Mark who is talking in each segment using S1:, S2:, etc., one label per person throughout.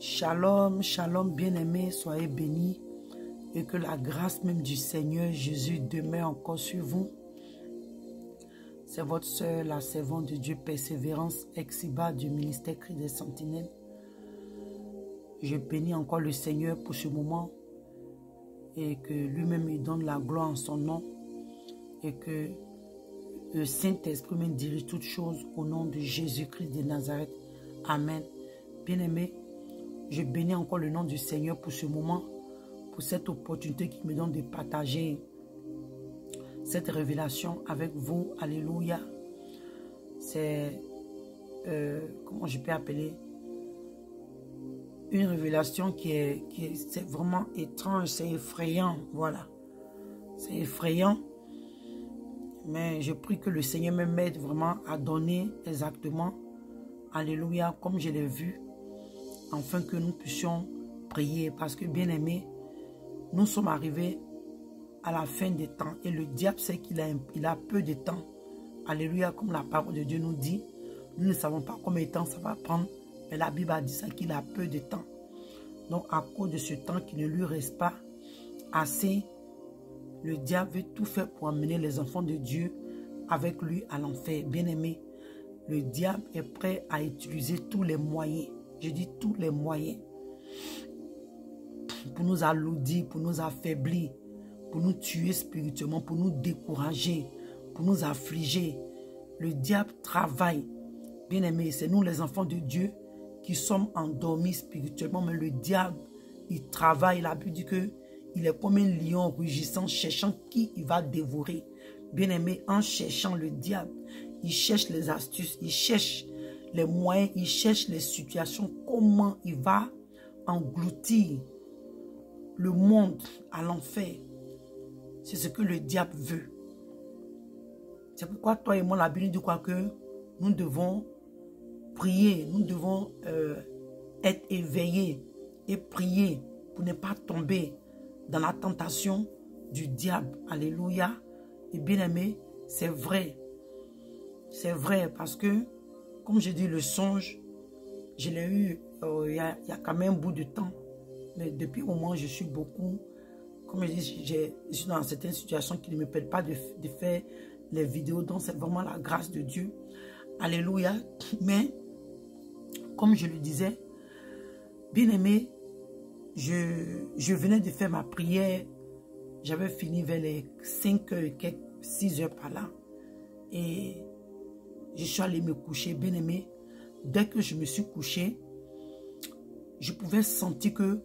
S1: Shalom, shalom bien-aimés, soyez bénis et que la grâce même du Seigneur Jésus demeure encore sur vous. C'est votre sœur, la servante de Dieu, Persévérance Exiba du ministère Cri des Sentinelles. Je bénis encore le Seigneur pour ce moment et que lui-même il donne la gloire en son nom et que le Saint-Esprit me dirige toutes choses au nom de Jésus-Christ de Nazareth. Amen. Bien-aimés, je bénis encore le nom du Seigneur pour ce moment, pour cette opportunité qu'il me donne de partager cette révélation avec vous. Alléluia. C'est, comment je peux appeler, une révélation c'est vraiment étrange, c'est effrayant. Voilà. C'est effrayant. Mais je prie que le Seigneur m'aide vraiment à donner exactement, alléluia, comme je l'ai vu, afin que nous puissions prier. Parce que, bien aimés, nous sommes arrivés à la fin des temps. Et le diable sait qu'il a peu de temps. Alléluia, comme la parole de Dieu nous dit. Nous ne savons pas combien de temps ça va prendre. Mais la Bible a dit ça, qu'il a peu de temps. Donc, à cause de ce temps qui ne lui reste pas assez, le diable veut tout faire pour amener les enfants de Dieu avec lui à l'enfer. Bien aimé, le diable est prêt à utiliser tous les moyens. Je dis tous les moyens. Pour nous alourdir, pour nous affaiblir, pour nous tuer spirituellement, pour nous décourager, pour nous affliger. Le diable travaille. Bien aimé, c'est nous les enfants de Dieu qui sommes endormis spirituellement. Mais le diable, il travaille. La Bible dit que il est comme un lion rugissant, cherchant qui il va dévorer. Bien aimé, en cherchant le diable, il cherche les astuces, il cherche les moyens, il cherche les situations, comment il va engloutir le monde à l'enfer. C'est ce que le diable veut. C'est pourquoi toi et moi, la Bible dit quoi que nous devons prier, nous devons être éveillés et prier pour ne pas tomber dans la tentation du diable. Alléluia. Et bien aimé, c'est vrai. C'est vrai parce que, comme je dis, le songe, je l'ai eu il y a quand même un bout de temps. Mais depuis au moins, je suis beaucoup, comme je dis, je suis dans certaines situations qui ne me permettent pas de faire les vidéos. Donc, c'est vraiment la grâce de Dieu. Alléluia. Mais, comme je le disais, bien aimé, je venais de faire ma prière. J'avais fini vers les 5 heures, 6 heures par là. Et je suis allé me coucher, bien aimé. Dès que je me suis couché, je pouvais sentir que,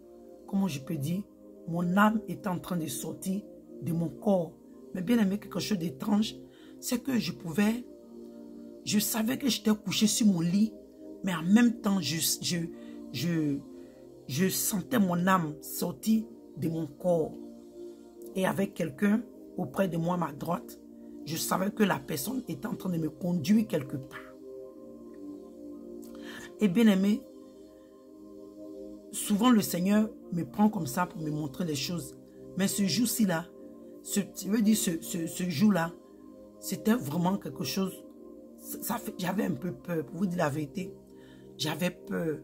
S1: comment je peux dire, mon âme était en train de sortir de mon corps. Mais bien aimé, quelque chose d'étrange, c'est que je savais que j'étais couché sur mon lit, mais en même temps, je sentais mon âme sortir de mon corps. Et avec quelqu'un auprès de moi à ma droite, je savais que la personne était en train de me conduire quelque part. Et bien aimé, souvent le Seigneur me prend comme ça pour me montrer des choses. Mais ce jour-ci là, ce jour-là, c'était vraiment quelque chose. J'avais un peu peur, pour vous dire la vérité. J'avais peur.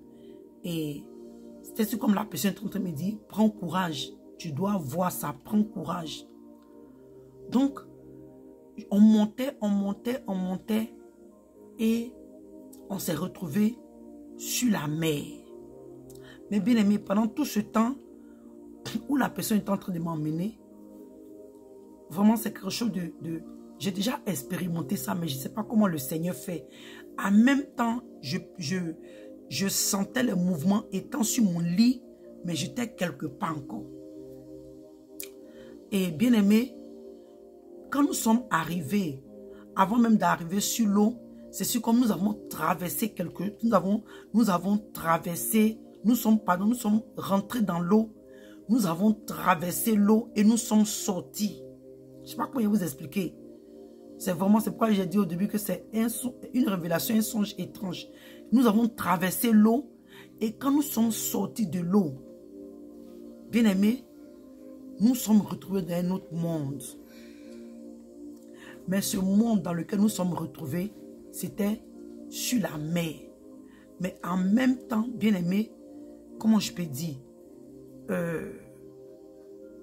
S1: Et c'était comme la personne est en train de me dire, prends courage. Tu dois voir ça, prends courage. Donc, on montait et on s'est retrouvé sur la mer. Mais bien aimé, pendant tout ce temps où la personne est en train de m'emmener, vraiment c'est quelque chose de j'ai déjà expérimenté ça, mais je ne sais pas comment le Seigneur fait. En même temps, je sentais le mouvement étant sur mon lit, mais j'étais quelque part encore. Et bien aimé, quand nous sommes arrivés, avant même d'arriver sur l'eau, c'est comme nous avons traversé nous sommes rentrés dans l'eau, nous avons traversé l'eau et nous sommes sortis. Je ne sais pas comment vous expliquer. C'est pourquoi j'ai dit au début que c'est une révélation, un songe étrange. Nous avons traversé l'eau et quand nous sommes sortis de l'eau, bien aimé, nous sommes retrouvés dans un autre monde. Mais ce monde dans lequel nous sommes retrouvés, c'était sur la mer. Mais en même temps, bien aimé, comment je peux dire,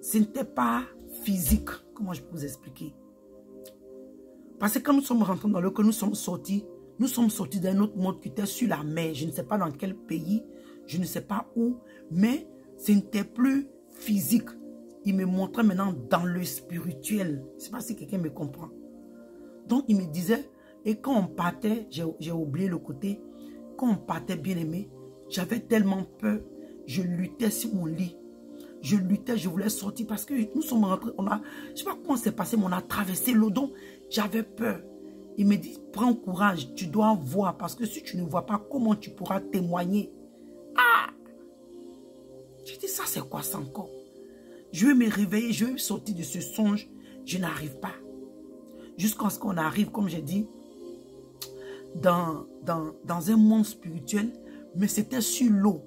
S1: ce n'était pas physique. Comment je peux vous expliquer? Parce que quand nous sommes rentrés dans le que nous sommes sortis d'un autre monde qui était sur la mer. Je ne sais pas dans quel pays, je ne sais pas où, mais ce n'était plus physique. Il me montrait maintenant dans le spirituel. Je ne sais pas si quelqu'un me comprend. Donc il me disait, et quand on partait, j'ai oublié le côté, quand on partait bien aimé, j'avais tellement peur, je luttais sur mon lit. Je luttais, je voulais sortir parce que nous sommes rentrés, je ne sais pas comment c'est passé, mais on a traversé l'eau, donc j'avais peur. Il me dit, prends courage, tu dois voir, parce que si tu ne vois pas, comment tu pourras témoigner? Ah! J'ai dit, ça c'est quoi ça encore? Je vais me réveiller, je vais sortir de ce songe, je n'arrive pas. Jusqu'à ce qu'on arrive, comme j'ai dit, dans un monde spirituel, mais c'était sur l'eau.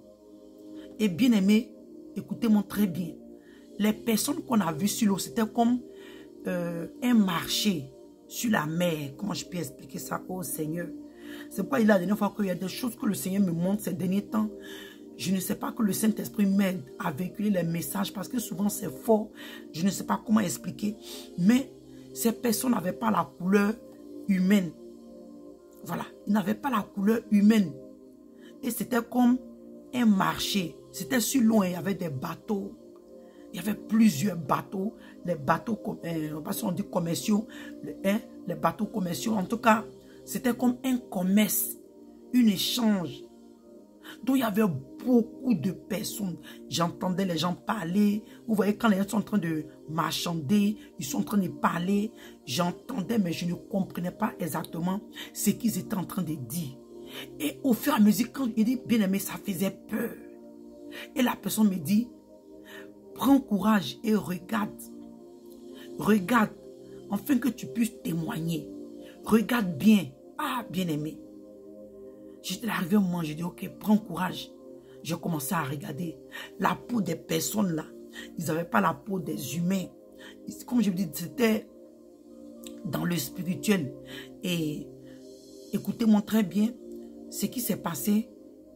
S1: Et bien aimé, écoutez-moi très bien. Les personnes qu'on a vues sur l'eau, c'était comme un marché sur la mer. Comment je peux expliquer ça au Seigneur? C'est pourquoi la dernière fois qu'il y a des choses que le Seigneur me montre ces derniers temps. Je ne sais pas que le Saint-Esprit m'aide à véhiculer les messages parce que souvent c'est fort. Je ne sais pas comment expliquer. Mais ces personnes n'avaient pas la couleur humaine. Voilà, ils n'avaient pas la couleur humaine. Et c'était comme un marché. C'était sur l'eau, il y avait des bateaux. Il y avait plusieurs bateaux. Les bateaux, on dit commerciaux. Les bateaux commerciaux. En tout cas, c'était comme un commerce, un échange. Donc, il y avait beaucoup de personnes. J'entendais les gens parler. Vous voyez, quand les gens sont en train de marchander, ils sont en train de parler. J'entendais, mais je ne comprenais pas exactement ce qu'ils étaient en train de dire. Et au fur et à mesure, quand il dit, bien aimé, ça faisait peur. Et la personne me dit, prends courage et regarde. Regarde, afin que tu puisses témoigner. Regarde bien. Ah, bien aimé. J'étais arrivé au moment, j'ai dit, ok, prends courage. J'ai commencé à regarder la peau des personnes là. Ils n'avaient pas la peau des humains. Comme je vous dis, c'était dans le spirituel. Et écoutez-moi très bien, ce qui s'est passé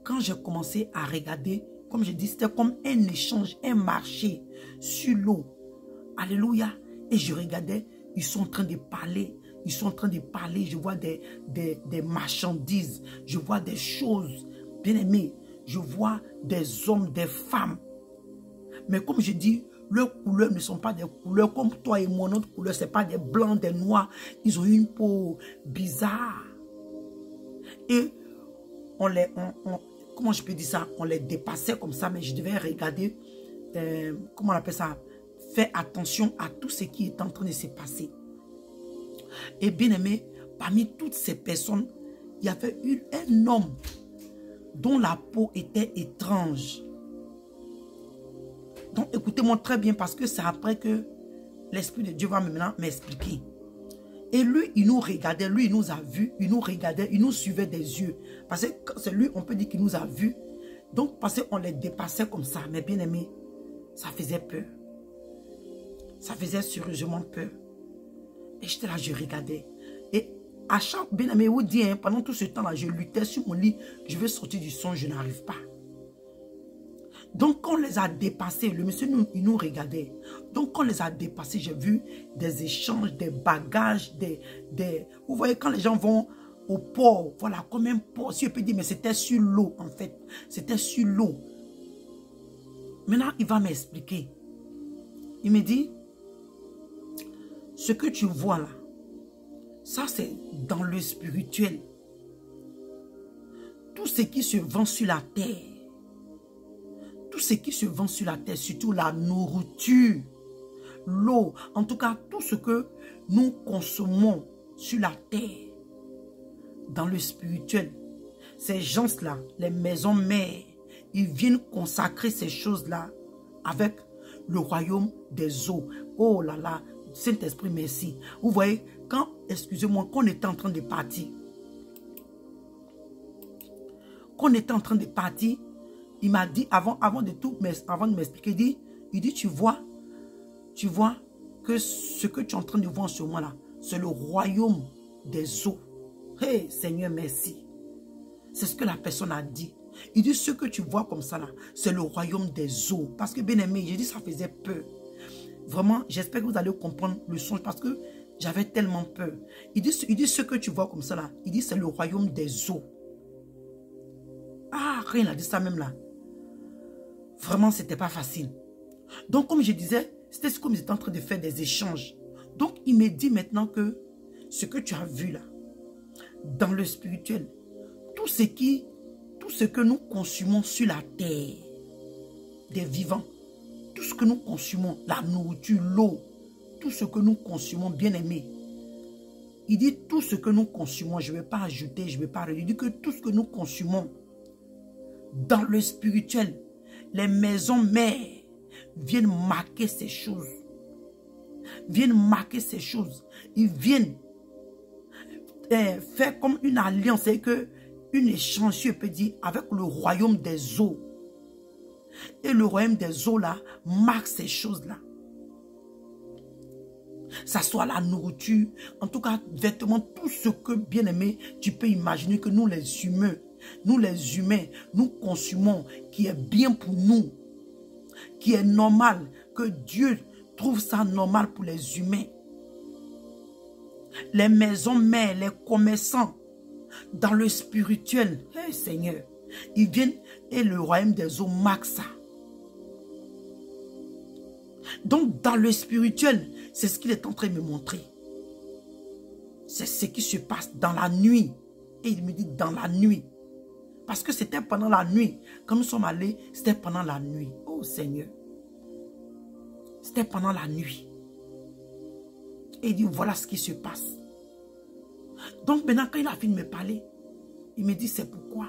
S1: quand j'ai commencé à regarder, comme je dis, c'était comme un échange, un marché sur l'eau. Alléluia. Et je regardais, ils sont en train de parler. Ils sont en train de parler, je vois des marchandises, je vois des choses, bien aimées, je vois des hommes, des femmes. Mais comme je dis, leurs couleurs ne sont pas des couleurs comme toi et moi, notre couleur, ce n'est pas des blancs, des noirs. Ils ont une peau bizarre. Et comment je peux dire ça? On les dépassait comme ça, mais je devais regarder, comment on appelle ça? Faire attention à tout ce qui est en train de se passer. Et bien aimé, parmi toutes ces personnes, il y avait un homme dont la peau était étrange. Donc écoutez-moi très bien parce que c'est après que l'Esprit de Dieu va maintenant m'expliquer. Et lui, il nous regardait, lui, il nous a vus, il nous regardait, il nous suivait des yeux. Parce que c'est lui, on peut dire qu'il nous a vus. Donc parce qu'on les dépassait comme ça, mais bien aimé, ça faisait peur. Ça faisait sérieusement peur. Et j'étais là, je regardais. Et à chaque bien aimé, vous dit, hein, pendant tout ce temps-là, je luttais sur mon lit. Je veux sortir du son, je n'arrive pas. Donc, quand on les a dépassés, le monsieur, il nous regardait. Donc, quand on les a dépassés, j'ai vu des échanges, des bagages, vous voyez, quand les gens vont au port, voilà, comme un port. Si je peux dire, mais c'était sur l'eau, en fait. C'était sur l'eau. Maintenant, il va m'expliquer. Il me dit, ce que tu vois là, ça c'est dans le spirituel. Tout ce qui se vend sur la terre, tout ce qui se vend sur la terre, surtout la nourriture, l'eau, en tout cas tout ce que nous consommons sur la terre, dans le spirituel, ces gens-là, les maisons mères, ils viennent consacrer ces choses-là avec le royaume des eaux. Oh là là, Saint-Esprit, merci. Vous voyez, quand, excusez-moi, qu'on était en train de partir, il m'a dit, avant de m'expliquer, il dit, tu vois que ce que tu es en train de voir en ce moment-là, c'est le royaume des eaux. Hey, Seigneur, merci. C'est ce que la personne a dit. Il dit, ce que tu vois comme ça là, c'est le royaume des eaux. Parce que bien aimé, j'ai dit, ça faisait peur. Vraiment, j'espère que vous allez comprendre le songe parce que j'avais tellement peur. Il dit, ce que tu vois comme ça là, il dit, c'est le royaume des eaux. Ah, rien, il a dit ça même là. Vraiment, c'était pas facile. Donc, comme je disais, c'était comme ils étaient en train de faire des échanges. Donc, il me dit maintenant que ce que tu as vu là, dans le spirituel, tout ce que nous consumons sur la terre, des vivants, tout ce que nous consumons, la nourriture, l'eau, tout ce que nous consumons, bien aimé. Il dit tout ce que nous consumons, je ne vais pas ajouter, je ne vais pas réduire. Il dit que tout ce que nous consumons dans le spirituel, les maisons mères viennent marquer ces choses. Viennent marquer ces choses. Ils viennent faire comme une alliance, c'est que une échange, je peux dire, avec le royaume des eaux. Et le royaume des eaux là marque ces choses-là. Ça soit la nourriture, en tout cas, vêtements, tout ce que, bien aimé, tu peux imaginer que nous les humains, nous consumons, qui est bien pour nous, qui est normal, que Dieu trouve ça normal pour les humains. Les maisons mères, les commerçants, dans le spirituel, hey Seigneur, ils viennent et le royaume des eaux marque ça. Donc dans le spirituel, c'est ce qu'il est en train de me montrer. C'est ce qui se passe dans la nuit. Et il me dit dans la nuit. Parce que c'était pendant la nuit. Quand nous sommes allés, c'était pendant la nuit. Oh Seigneur. C'était pendant la nuit. Et il dit voilà ce qui se passe. Donc maintenant quand il a fini de me parler, il me dit c'est pourquoi.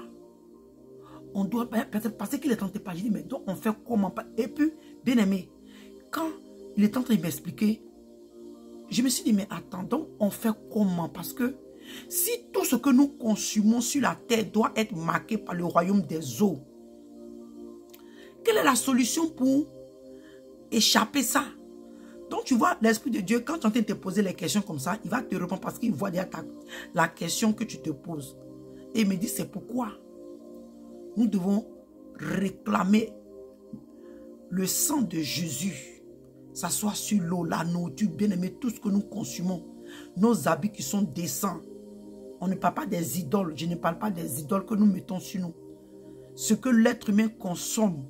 S1: On doit, peut-être parce qu'il est en train de parler, je dis mais donc on fait comment. Et puis, bien aimé, quand il est en train de m'expliquer, je me suis dit mais attends, donc on fait comment? Parce que si tout ce que nous consumons sur la terre doit être marqué par le royaume des eaux, quelle est la solution pour échapper ça? Donc tu vois, l'Esprit de Dieu, quand tu es en train de te poser les questions comme ça, il va te répondre parce qu'il voit déjà la question que tu te poses. Et il me dit, c'est pourquoi nous devons réclamer le sang de Jésus. Ça soit sur l'eau, la nourriture, bien aimé, tout ce que nous consumons. Nos habits qui sont décents. On ne parle pas des idoles. Je ne parle pas des idoles que nous mettons sur nous. Ce que l'être humain consomme,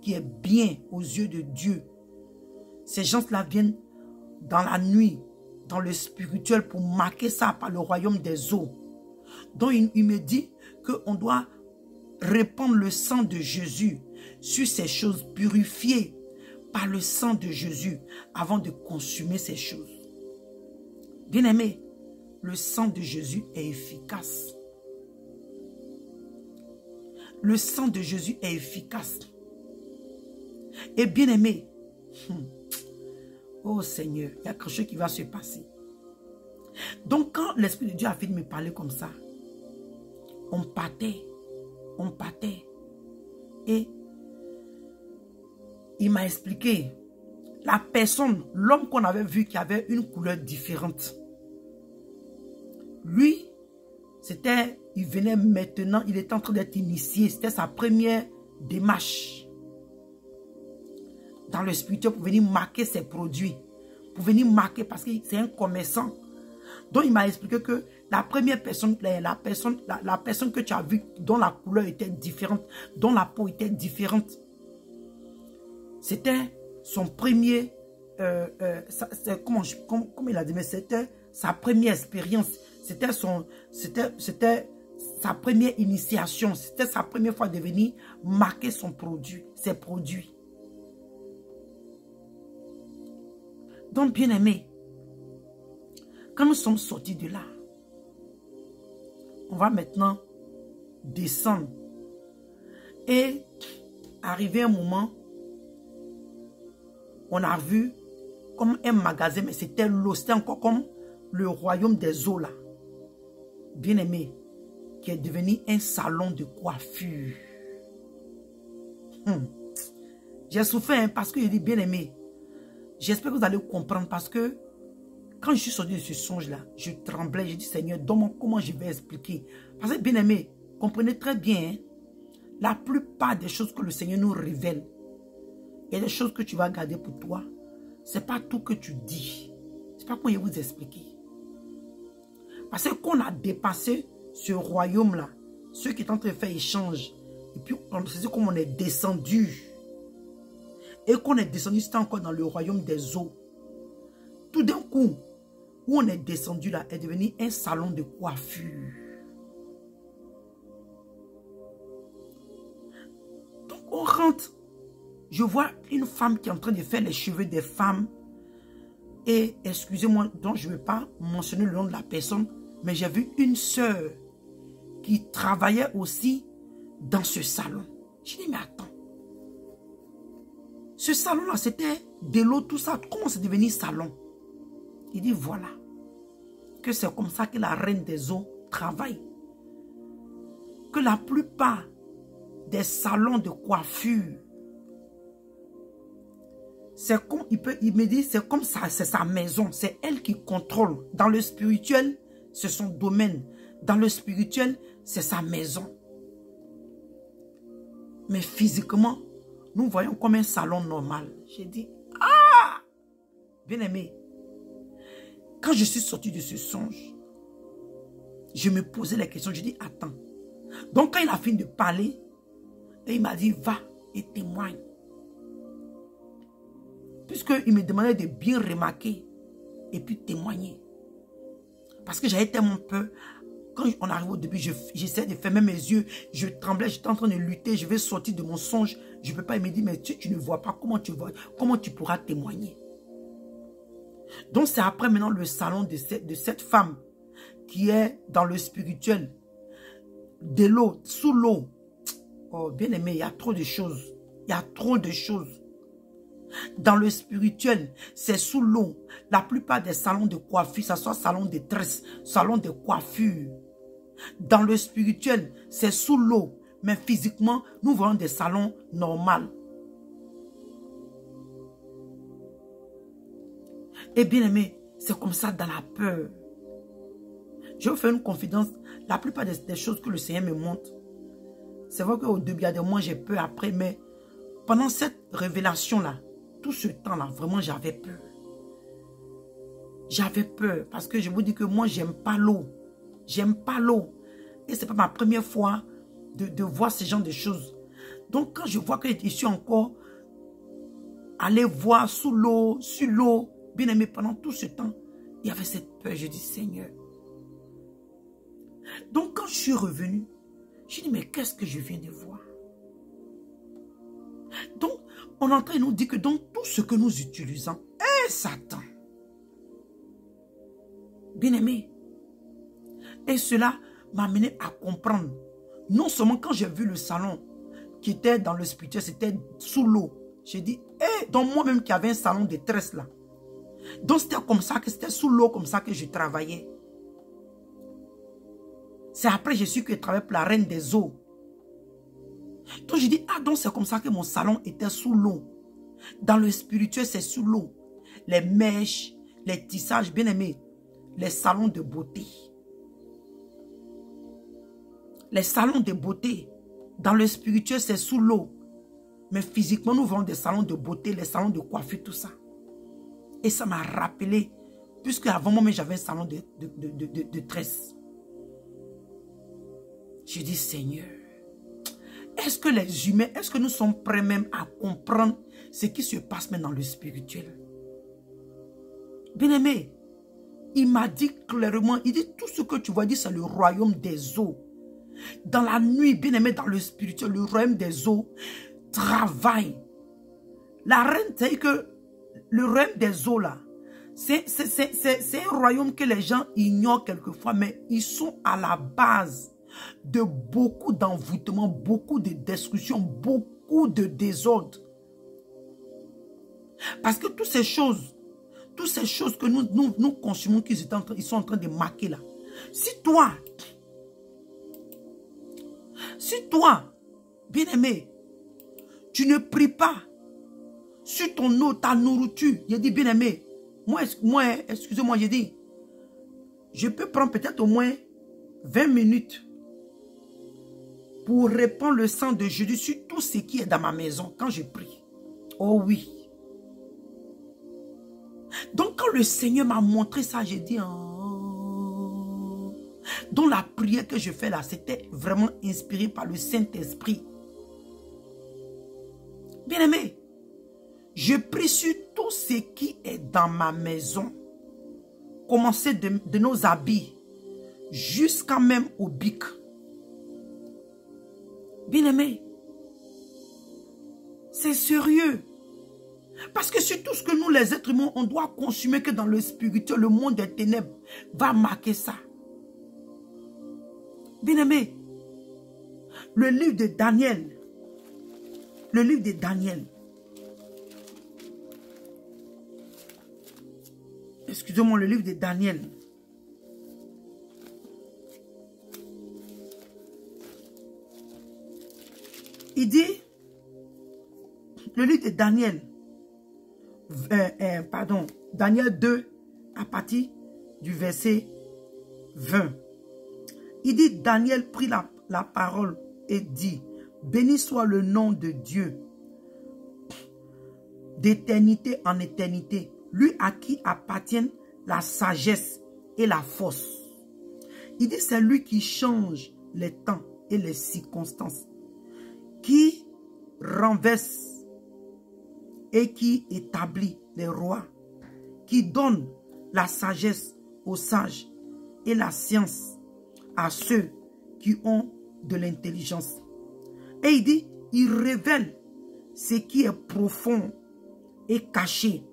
S1: qui est bien aux yeux de Dieu. Ces gens-là viennent dans la nuit, dans le spirituel, pour marquer ça par le royaume des eaux. Donc il me dit qu'on doit répandre le sang de Jésus sur ces choses, purifiées par le sang de Jésus avant de consommer ces choses. Bien aimé, le sang de Jésus est efficace. Le sang de Jésus est efficace. Et bien aimé, oh Seigneur, il y a quelque chose qui va se passer. Donc quand l'Esprit de Dieu a fini de me parler comme ça, on partait. Et il m'a expliqué, la personne, l'homme qu'on avait vu qui avait une couleur différente. Lui, il venait maintenant, il était en train d'être initié. C'était sa première démarche dans le spirituel pour venir marquer ses produits. Pour venir marquer parce que c'est un commerçant. Donc il m'a expliqué que la première personne, la personne que tu as vue, dont la couleur était différente, dont la peau était différente, c'était son premier, comment il a dit, mais c'était sa première expérience, c'était sa première initiation, c'était sa première fois de venir marquer ses produits. Donc bien aimé, quand nous sommes sortis de là, on va maintenant descendre. Et arrivé un moment, on a vu comme un magasin, mais c'était l'eau, c'était encore comme le royaume des eaux là. Bien aimé, qui est devenu un salon de coiffure. J'ai souffert parce que je dis bien aimé. J'espère que vous allez comprendre parce que quand je suis sorti de ce songe-là, je tremblais. Je dis, Seigneur, donne-moi comment je vais expliquer. Parce que, bien aimé, comprenez très bien, hein, La plupart des choses que le Seigneur nous révèle, il y a des choses que tu vas garder pour toi. Ce n'est pas tout que tu dis. Je ne sais pas comment je vais vous expliquer. Parce qu'on a dépassé ce royaume-là. Ceux qui sont en train de faire échange. Et puis, c'est comme on est descendu. Et qu'on est descendu, c'était encore dans le royaume des eaux. Tout d'un coup, où on est descendu là, est devenu un salon de coiffure. Donc, on rentre. Je vois une femme qui est en train de faire les cheveux des femmes. Et, excusez-moi, donc je ne vais pas mentionner le nom de la personne, mais j'ai vu une sœur qui travaillait aussi dans ce salon. Je dis, mais attends. Ce salon-là, c'était de l'eau, tout ça. Comment c'est devenu salon? Il dit, voilà. Que c'est comme ça que la reine des eaux travaille. Que la plupart des salons de coiffure, c'est comme, il me dit, c'est comme ça, c'est sa maison. C'est elle qui contrôle. Dans le spirituel, c'est son domaine. Dans le spirituel, c'est sa maison. Mais physiquement, nous voyons comme un salon normal. J'ai dit, ah! Bien aimé, quand je suis sorti de ce songe, je me posais la question, je dis, attends. Donc quand il a fini de parler, et il m'a dit, va et témoigne. Puisqu'il me demandait de bien remarquer et puis témoigner. Parce que j'avais tellement peur. Quand on arrive au début, j'essaie de fermer mes yeux. Je tremblais, j'étais en train de lutter. Je vais sortir de mon songe. Je ne peux pas. Il me dit, mais tu ne vois pas. Comment tu pourras témoigner? Donc c'est après maintenant le salon de cette femme qui est dans le spirituel. De l'eau, sous l'eau. Oh, bien aimé, il y a trop de choses. Il y a trop de choses. Dans le spirituel, c'est sous l'eau. La plupart des salons de coiffure, ça soit salon de tresse, salon de coiffure. Dans le spirituel, c'est sous l'eau. Mais physiquement, nous voyons des salons normaux. Et bien aimé, c'est comme ça dans la peur. Je vais vous faire une confidence. La plupart des choses que le Seigneur me montre, c'est vrai qu'au début, il y a des moments, j'ai peur après, mais pendant cette révélation-là, tout ce temps-là, vraiment, j'avais peur. J'avais peur parce que je vous dis que moi, j'aime pas l'eau. J'aime pas l'eau. Et ce n'est pas ma première fois de voir ce genre de choses. Donc, quand je vois que je suis encore allé voir sous l'eau, sur l'eau, bien aimé, pendant tout ce temps, il y avait cette peur. Je dis, Seigneur. Donc, quand je suis revenu, je dis, mais qu'est-ce que je viens de voir? Donc, on est en train de nous dire que dans tout ce que nous utilisons, Satan, bien aimé, et cela m'a amené à comprendre, non seulement quand j'ai vu le salon qui était dans le spirituel, c'était sous l'eau, j'ai dit, donc moi-même qui avait un salon de tresse là, donc c'était comme ça, que c'était sous l'eau comme ça que je travaillais. C'est après je suis que je travaillais pour la reine des eaux. Donc je dis, donc c'est comme ça que mon salon était sous l'eau. Dans le spirituel, c'est sous l'eau. Les mèches, les tissages, bien aimés, les salons de beauté. Les salons de beauté, dans le spirituel, c'est sous l'eau. Mais physiquement, nous voyons des salons de beauté, les salons de coiffure, tout ça. Et ça m'a rappelé, puisque avant moi, j'avais un salon de tresse. Je dis, Seigneur, est-ce que les humains, est-ce que nous sommes prêts même à comprendre ce qui se passe même dans le spirituel? Bien-aimé, il m'a dit clairement, il dit tout ce que tu vois, c'est le royaume des eaux. Dans la nuit, bien-aimé, dans le spirituel, le royaume des eaux travaille. La reine, c'est que le royaume des eaux là, c'est un royaume que les gens ignorent quelquefois, mais ils sont à la base de beaucoup d'envoûtements, beaucoup de destruction, beaucoup de désordre. Parce que toutes ces choses que nous consommons, ils sont en train de marquer là. Si toi, bien-aimé, tu ne pries pas sur ton eau, ta nourriture, j'ai dit, bien-aimé, moi excusez-moi, j'ai dit, je peux prendre peut-être au moins 20 minutes pour répandre le sang de Jésus sur tout ce qui est dans ma maison quand je prie. Oh oui. Donc quand le Seigneur m'a montré ça, j'ai dit, oh. Donc la prière que je fais là, c'était vraiment inspiré par le Saint-Esprit. Bien-aimé, je prie sur tout ce qui est dans ma maison. Commencer de nos habits jusqu'à même au bic. Bien-aimé, c'est sérieux. Parce que sur tout ce que nous les êtres humains, on doit consommer que dans le spirituel, le monde des ténèbres va marquer ça. Bien-aimé, le livre de Daniel, excusez-moi, le livre de Daniel, il dit, le livre de Daniel, Daniel 2, à partir du verset 20. Il dit, Daniel prit la parole et dit, béni soit le nom de Dieu, d'éternité en éternité, lui à qui appartiennent la sagesse et la force. Il dit, c'est lui qui change les temps et les circonstances, qui renverse et qui établit les rois, qui donne la sagesse aux sages et la science à ceux qui ont de l'intelligence. Et il dit, il révèle ce qui est profond et caché.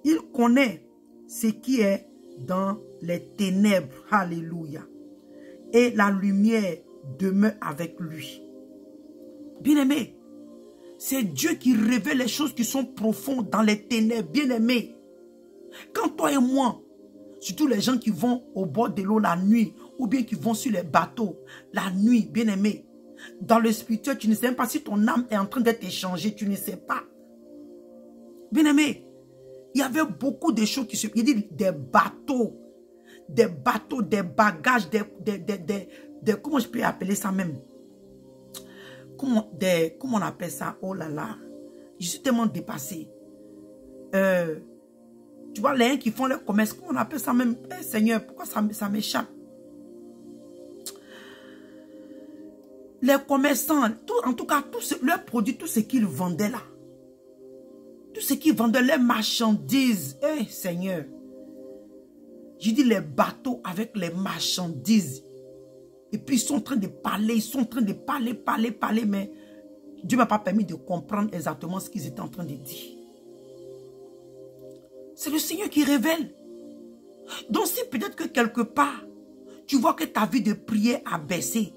S1: Il connaît ce qui est dans les ténèbres. Alléluia. Et la lumière demeure avec lui. Bien-aimé, c'est Dieu qui révèle les choses qui sont profondes dans les ténèbres. Bien-aimé, quand toi et moi, surtout les gens qui vont au bord de l'eau la nuit, ou bien qui vont sur les bateaux la nuit, bien-aimé, dans le spirituel, tu ne sais même pas si ton âme est en train d'être échangée, tu ne sais pas. Bien-aimé, il y avait beaucoup de choses qui se... Il dit des bateaux, des bagages, comment je peux appeler ça même? Comment on appelle ça? Oh là là, je suis tellement dépassé. Tu vois, les gens qui font le commerce, comment on appelle ça même? Eh, Seigneur, pourquoi ça m'échappe? Les commerçants, en tout cas, leurs produits, tout ce qu'ils vendaient là, tout ce qu'ils vendaient, les marchandises, eh, Seigneur, j'ai dit les bateaux avec les marchandises. Et puis ils sont en train de parler, parler, mais Dieu ne m'a pas permis de comprendre exactement ce qu'ils étaient en train de dire. C'est le Seigneur qui révèle. Donc si peut-être que quelque part, tu vois que ta vie de prière a baissé,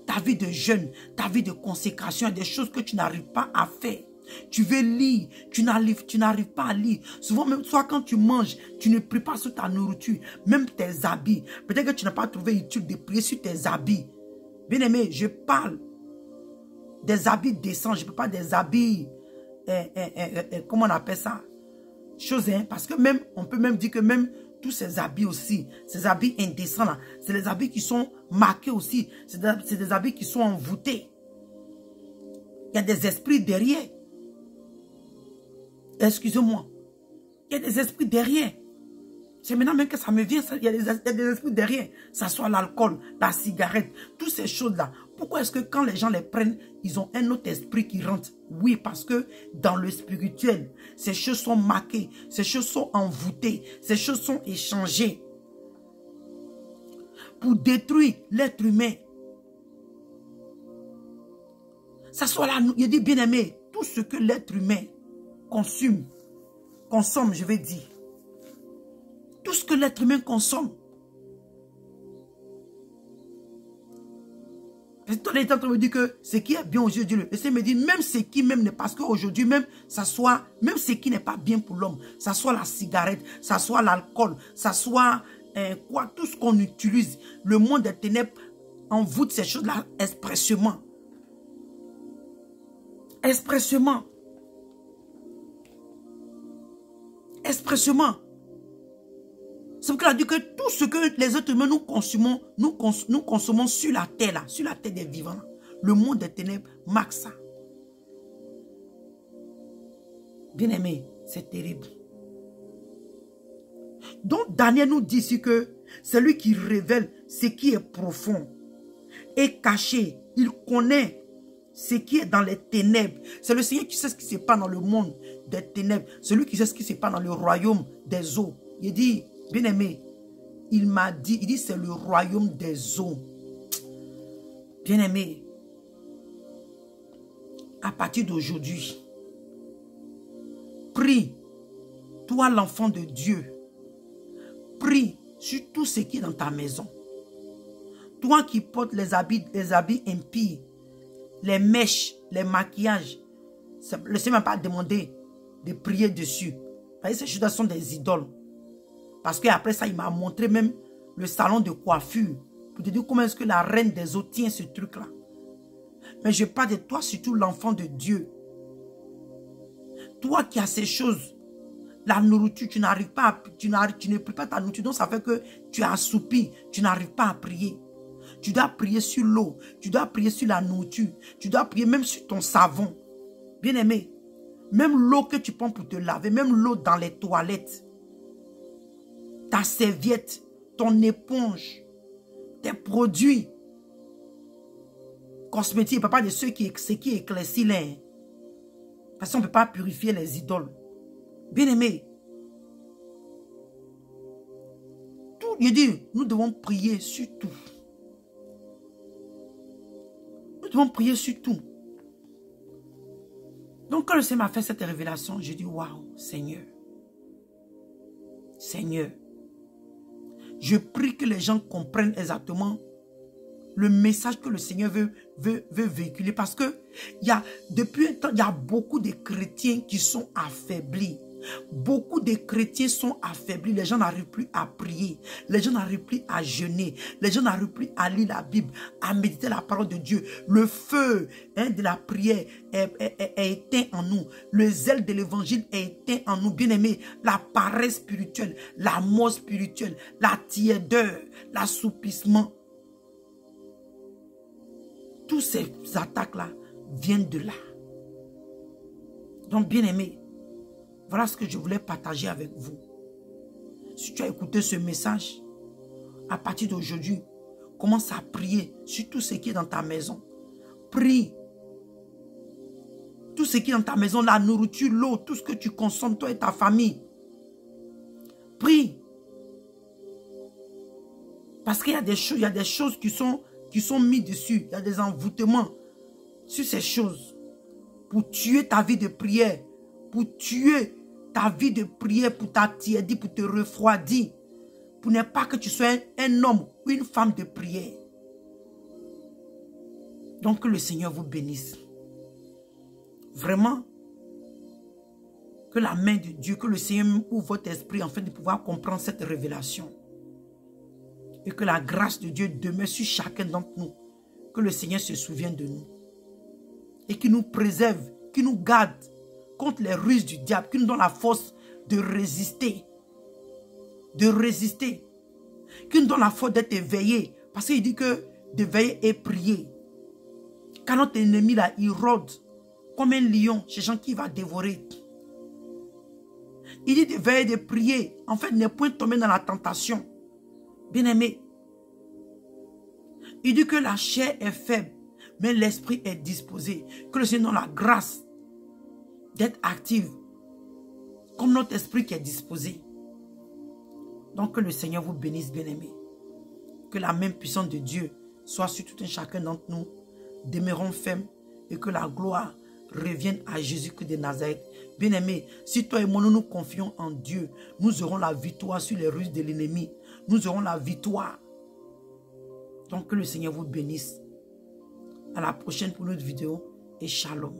S1: ta vie de jeûne, ta vie de consécration, des choses que tu n'arrives pas à faire. Tu veux lire, tu n'arrives pas à lire. Souvent, même soit quand tu manges, tu ne pries pas sur ta nourriture, même tes habits. Peut-être que tu n'as pas trouvé utile de prier sur tes habits. Bien aimé, je parle des habits décents, je ne parle pas des habits, comment on appelle ça? Chose, hein, parce que même, on peut même dire que même tous ces habits aussi, ces habits indécents là, c'est les habits qui sont marqués aussi, c'est des habits qui sont envoûtés. Il y a des esprits derrière. Excusez-moi. Il y a des esprits derrière. C'est maintenant même que ça me vient, il y a des esprits derrière. Ça soit l'alcool, la cigarette, toutes ces choses-là. Pourquoi est-ce que quand les gens les prennent, ils ont un autre esprit qui rentre? Oui, parce que dans le spirituel, ces choses sont marquées, ces choses sont envoûtées, ces choses sont échangées pour détruire l'être humain. Ça soit là, il dit bien aimé, tout ce que l'être humain consomme, je vais dire. Tout ce que l'être humain consomme. Et toi, les gens me disent que ce qui est bien aux yeux de Dieu, le Seigneur me dit, même ce qui même n'est pas, parce qu'aujourd'hui, même, ça soit, même ce qui n'est pas bien pour l'homme, ça soit la cigarette, ça soit l'alcool, ça soit quoi, tout ce qu'on utilise, le monde des ténèbres envoûte ces choses-là expressément. Expressément. Expressément. C'est pour qu'il a dit que tout ce que les êtres humains nous consommons sur la terre, là, sur la terre des vivants, là, Le monde des ténèbres marque ça. Bien-aimé, c'est terrible. Donc Daniel nous dit ici que c'est lui qui révèle ce qui est profond et caché. Il connaît ce qui est dans les ténèbres. C'est le Seigneur qui sait ce qui se passe dans le monde des ténèbres. Celui qui sait ce qui se passe dans le royaume des eaux. Il dit, bien-aimé, il m'a dit, il dit c'est le royaume des eaux. Bien-aimé, à partir d'aujourd'hui, prie, toi l'enfant de Dieu, prie sur tout ce qui est dans ta maison. Toi qui portes les habits impies, les mèches, les maquillages, le Seigneur m'a pas demandé de prier dessus. Parce que ces choses sont des idoles. Parce qu'après ça, il m'a montré même le salon de coiffure. Pour te dire comment est-ce que la reine des eaux tient ce truc-là. Mais je parle de toi, surtout l'enfant de Dieu. Toi qui as ces choses, la nourriture, tu n'arrives pas à, tu ne pries pas ta nourriture, donc ça fait que tu es assoupi, tu n'arrives pas à prier. Tu dois prier sur l'eau, tu dois prier sur la nourriture, tu dois prier même sur ton savon. Bien-aimé, même l'eau que tu prends pour te laver, même l'eau dans les toilettes, ta serviette, ton éponge, tes produits cosmétiques, papa, de ceux qui éclaircissent l'air. Parce qu'on ne peut pas purifier les idoles. Bien-aimé, tout, je dis, nous devons prier sur tout. Nous devons prier sur tout. Donc quand le Seigneur m'a fait cette révélation, je dis, waouh, Seigneur. Seigneur, je prie que les gens comprennent exactement le message que le Seigneur veut véhiculer. Parce que depuis un temps, il y a beaucoup de chrétiens qui sont affaiblis. Beaucoup de chrétiens sont affaiblis. Les gens n'arrivent plus à prier. Les gens n'arrivent plus à jeûner. Les gens n'arrivent plus à lire la Bible, à méditer la parole de Dieu. Le feu de la prière est éteint en nous. Le zèle de l'évangile est éteint en nous. Bien-aimés, la paresse spirituelle, la mort spirituelle, la tiédeur, l'assoupissement. Tous ces attaques-là viennent de là. Donc, bien-aimés, voilà ce que je voulais partager avec vous. Si tu as écouté ce message, à partir d'aujourd'hui, commence à prier sur tout ce qui est dans ta maison. Prie. Tout ce qui est dans ta maison, la nourriture, l'eau, tout ce que tu consommes, toi et ta famille. Prie. Parce qu'il y a des choses qui sont mises dessus. Il y a des envoûtements sur ces choses. Pour tuer ta vie de prière. Pour tuer ta vie de prière, pour t'attiédir, pour te refroidir. Pour ne pas que tu sois un homme ou une femme de prière. Donc que le Seigneur vous bénisse. Vraiment, que la main de Dieu, que le Seigneur ouvre votre esprit afin de pouvoir comprendre cette révélation. Et que la grâce de Dieu demeure sur chacun d'entre nous. Que le Seigneur se souvienne de nous. Et qu'il nous préserve, qu'il nous garde contre les ruses du diable, qu'il nous donne la force de résister. De résister. Qu'il nous donne la force d'être éveillé. Parce qu'il dit que de veiller et prier. Quand notre ennemi là, il rôde comme un lion, chez gens qui va dévorer. Il dit de veiller, de prier. En fait, ne point tomber dans la tentation. Bien-aimé, il dit que la chair est faible, mais l'esprit est disposé. Que le Seigneur donne la grâce d'être active, comme notre esprit qui est disposé. Donc que le Seigneur vous bénisse, bien-aimé. Que la main puissante de Dieu soit sur tout un chacun d'entre nous. Demeurons fermes et que la gloire revienne à Jésus-Christ de Nazareth. Bien-aimé, si toi et moi nous nous confions en Dieu, nous aurons la victoire sur les ruses de l'ennemi. Nous aurons la victoire. Donc que le Seigneur vous bénisse. À la prochaine pour notre vidéo et shalom.